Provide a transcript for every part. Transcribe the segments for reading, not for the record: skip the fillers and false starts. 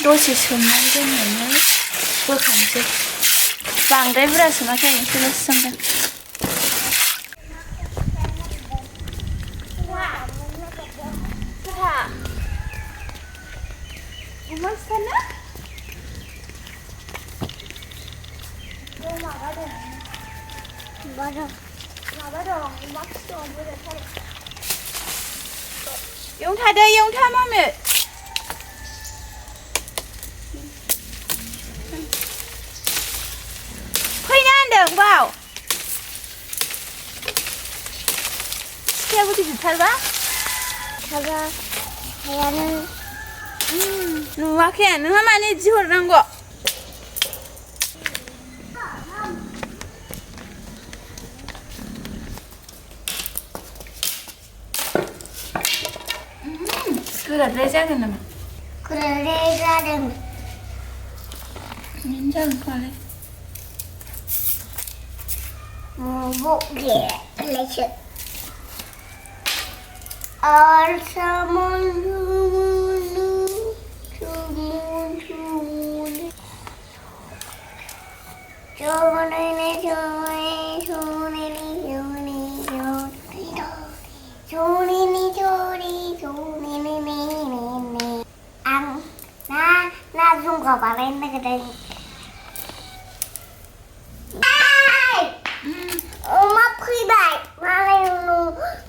दसे सोमनानै दोननानै बोखांसै बांद्राय बुरजा सोमाखै एसेल'सो सोमदों अमा सिथारनो माबा दं अमा फिसा दं बुरजाथार एवनो थादो एवनो था मामि फैना होनदों बाव सिखायाबो गिदिरथारबा हायानो नुवाखै नोंहा मानो इदि हरनांगौ गोराद्राय जागोन नामा गोराद्राय जादों बेनो जागोन खोमालाय ब'गेलायसो Gak balain na gede. Oma pribay.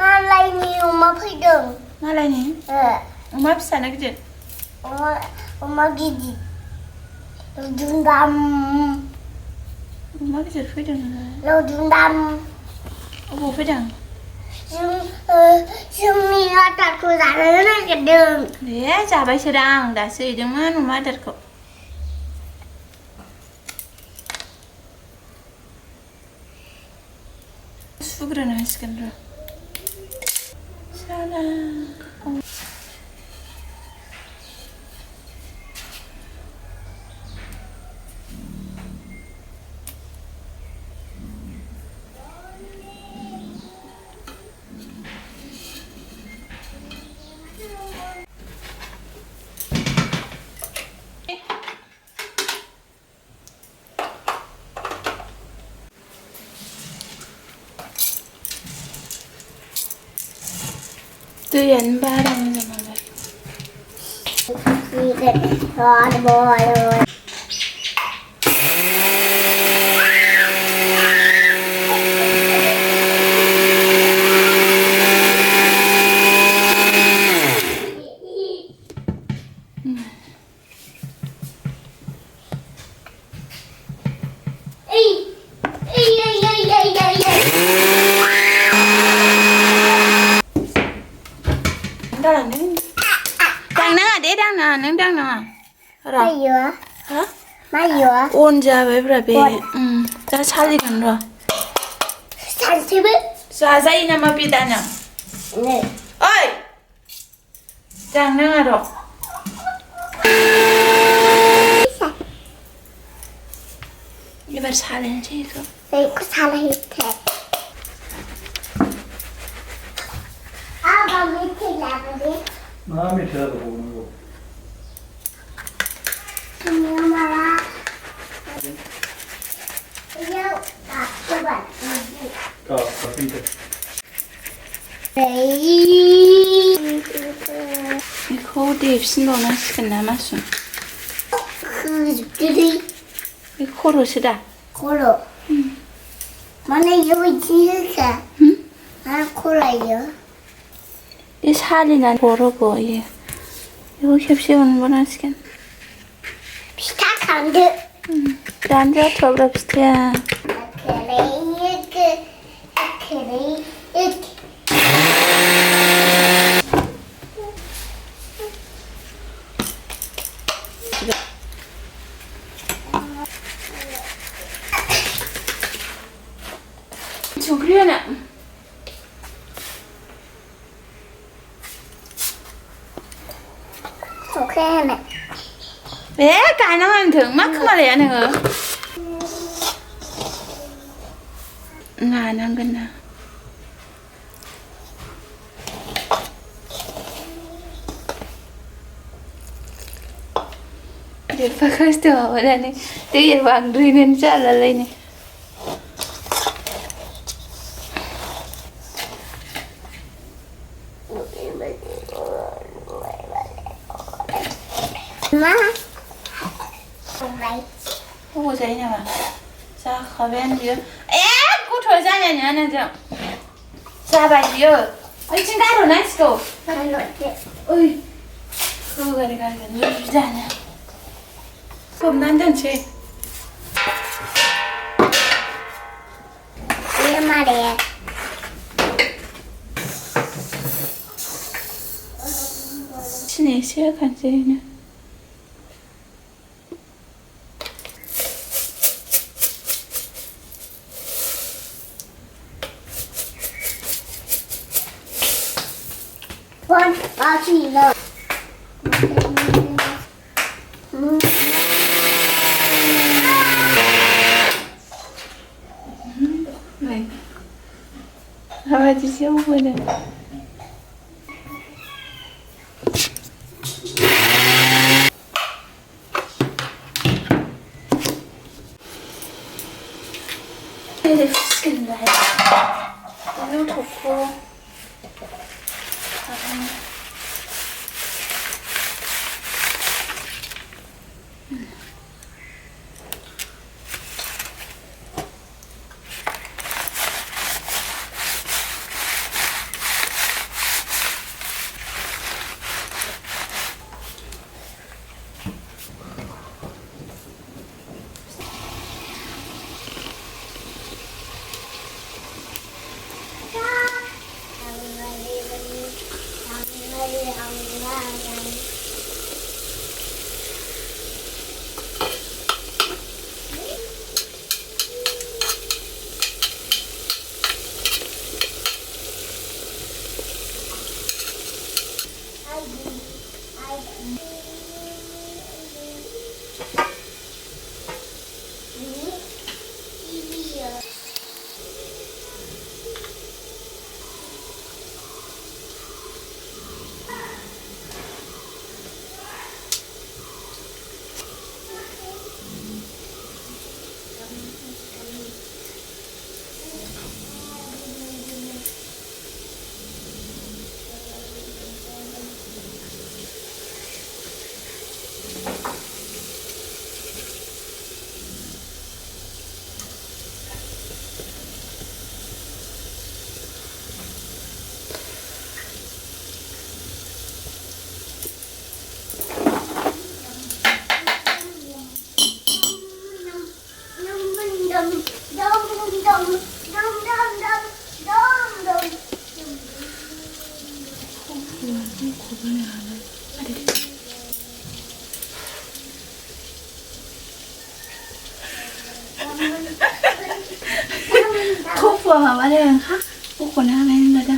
Malay ni oma prideng. Malay ni? Oma bisa na gede. Oma gede. Dundam. Oma gede prideng. Lo dundam. Apa prideng? Sumi adarku जानो नागिरदों. दे जाबायसोदां आं दासो हैदोंमोन अमा आदारखौ. सुग्रोनो हासिगोन र'. साला. दैयानो बारा मोजां नालाय दांनाङा दे दांनाङा नों दांनाङा र' हा मायो अन जाबायब्रा बे दा सालिगोन र' सानसेबो जाजायो नामा बे दाना ओइ दांनाङा र' एबार सालायनोसै बेखौ सालायनोसै आबा मेथाइ लाबोदे मा मेथाइ लाबोबावनांगौ माबा बेयाव गाबोबाय गाबफिनदो बेखौ देफिनबावनांसिगोन ना मासुम होजोबदोलै बे खर'सो दा खर' माने इयाव बिदि होखा मा खर'यो बे सालिनानै खर'खौ इयो बेखौ खेबसे उनबावनांसिगोन फिथा खांदो दानो जाथ'वाब्रा फिथाया संख्रि होनो संख्रि होनो बे गायना होनथों मा खोमालाया नोङो नानांगोन ना Lepas kau awak dah ni. Dia bang duri ni jalan lain ni. Ma. Không có giấy nào mà. Sao khó bên chứ? Cô thổi ra nhà nhà này chưa? Sao bài gì ơi? Ôi chính cái rồi next go. Ôi. Không gần ra nè. Không nan chân chị. Em mà đẹp. Xin này sẽ cần gì nữa. Con, bao chỉ rồi. Này. Hava chị sẽ uống đây. Đây là skin này. Nó thuộc cô. Khúc vừa mà ở đây là khác. Khúc của nó này là đó.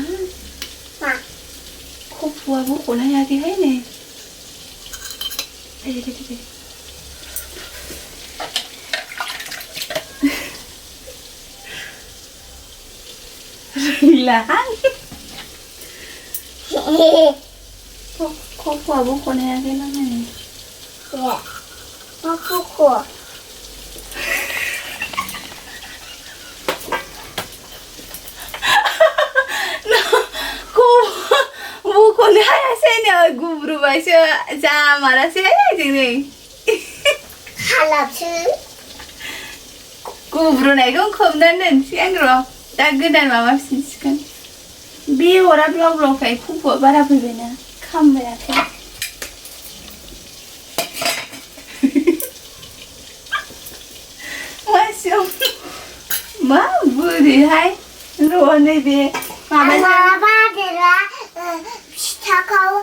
Khúc vừa bút của nó ra cái hết nè. Đây. Là khúc vừa bút của nó ra cái nó này. Dạ. Nó khúc của. Bukan hanya saya ni gubru baca jam mana saya ni. Halap chứ. Gubru này cũng không đơn giản siang rồi. Đã cứ đàn mà xin xin. Bi ora blog phải khu của ba đập về nè. Không về thế. Mà siêu. Mà vui đi hay. Rồi này về. Mà ba thì là sao câu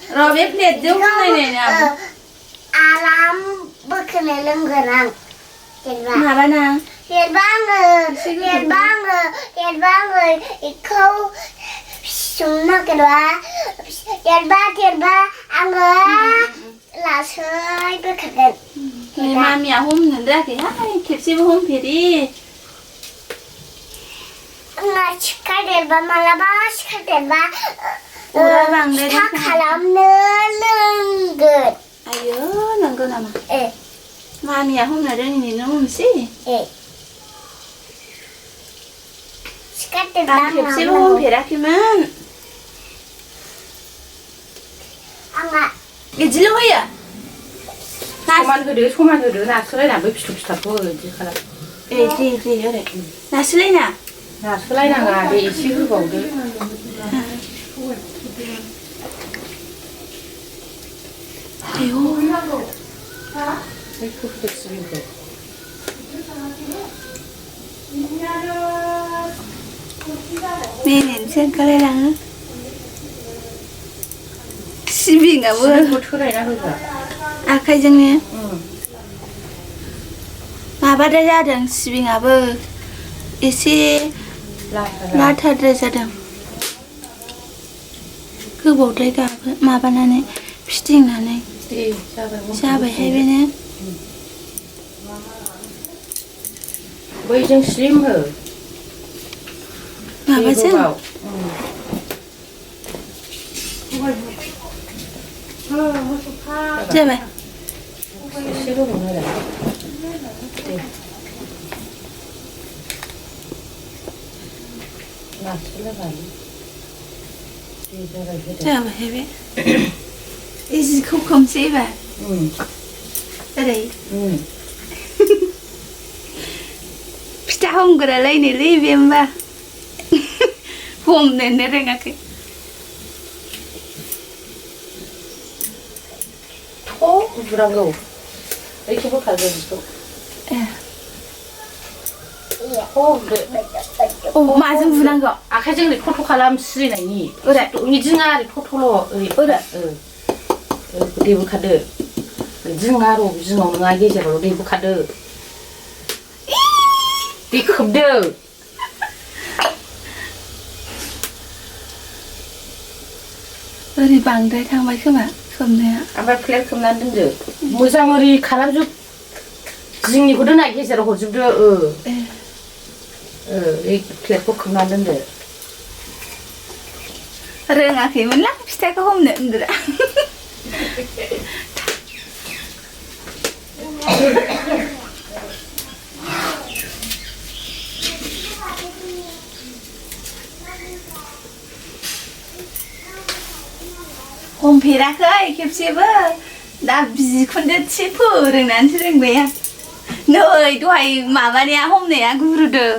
rồi bếp liệt giống này nè. Alam bực này lên gần ăn. Mà ba nào? Hiện ba người câu chúng nó cái đó. Hiện ba ăn là chơi bực này. Người mà mẹ hôm nữa ra thì hay kịp xem hôm thì đi. Çıkar elba malaba çıkar elba Ura bang deh tak halam nelenggut ayo nang हमनांगौ नामा? मामिया हमनो रोङिनि नों हमसै? आं खेबसेबो हमफेराखैमोन। बिदिल' होयो? समान होदो नारसोलायना बै फिथरखौ बिदि खालाम। दे ओरै नारसोलायना? नारसोलायनाङा दे एसे होबावदो। आयौ बैखौ होदो सिबिंखौ। मेलेमसो ओंखारलायलाङो। सिबिङाबो थोरायना होगा आखाइजोंनो माबाद्राय जादों सिबिङाबो एसे लाथाद्राय जादों। गोबावद्राय माबानानै फिदिंनानै जाबायहाय बेनो। बैजों स्लिम हो माबाजों जाबाय एसे होबावनो आरो जाबायहाय बे जिखौ खोमसै एबार ओरै फिथा हमग्रालायनोलै बे होमबा हमनोनो रोङाखै। बुनांगौ बैखौ बोखारदो जिखौ। माजों बुनांगौ? आखाइजों ओरै थथ' खालाम सिरिनायनि ओरै बिदि नङा ओरै थथ'ल' ओरै दै बोखारदो बिदि नङा र' जिङाव नङा गेजेराव दै बोखारदो दै खोबदो। ओरै बांद्राय थांबाय खोमा खोबनाया। ओमफ्राय प्लेट खोबनानै दोनदो मोजां ओरै खालामजोब। जिंनिखौ दोना गेजेराव हरजोबदो। प्लेटखौ खोबनानै दोनदो। रोङाखैमोनलां फिथाखौ हमनो होनदोरा। हमफेराखै खेबसेबो दा बिखुनजो एसे फोरोंनानैसो रोंबाय आं। नै दहाय माबानाया हमनाया गुरुदों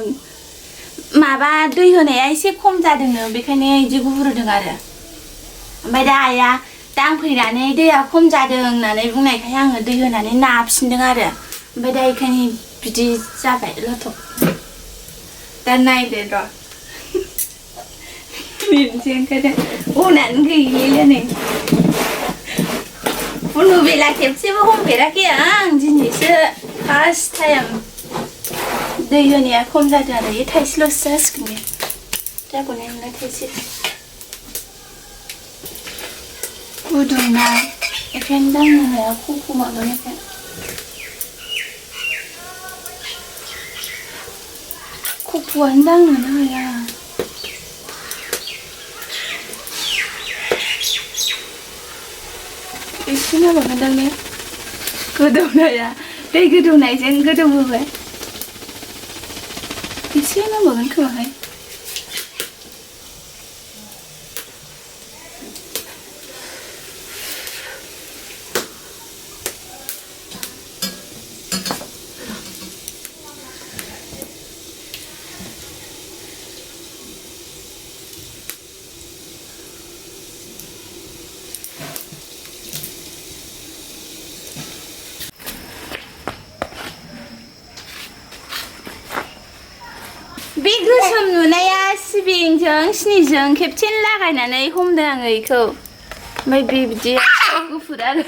माबा दै होनाया एसे खम जादोंनो बेखायनो बिदि गुरुदों आरो। ओमफ्राय दा आइया दांफैनानै दैया खम जादों होननानै बुंनायखाय आङो दै होनानै नाफिनदों आरो। ओमफ्राय दा बेखायनो बिदि जाबाय लथब। दा नायदो र' बिदिसो ओंखारदों अनानो गैलायला नै। उनु बेला खेबसेबो हमफेराखै आं दिनैसो फार्स्ट टाइम। दै होनाया खम जादों आरो बे थाइसेल'सो जासिगोन बे जागौनाय नंला थाइसे। गुदुंना बेखायनो दांनो हाया खफ' माबानायखाय। खफ'आनो दांनोनो हाया। एसे माबागोनदां ने गोदौनाया दै गोदौनायजों गोदौहोबाय एसे नांबावगोन खोमाहाय। बे गोसोम नुनाया सिबिंजों सिनिजों खेबसेनो लागायनानै हमदों आङो बेखौ। ओमफ्राय बे बिदि गुफुर आरो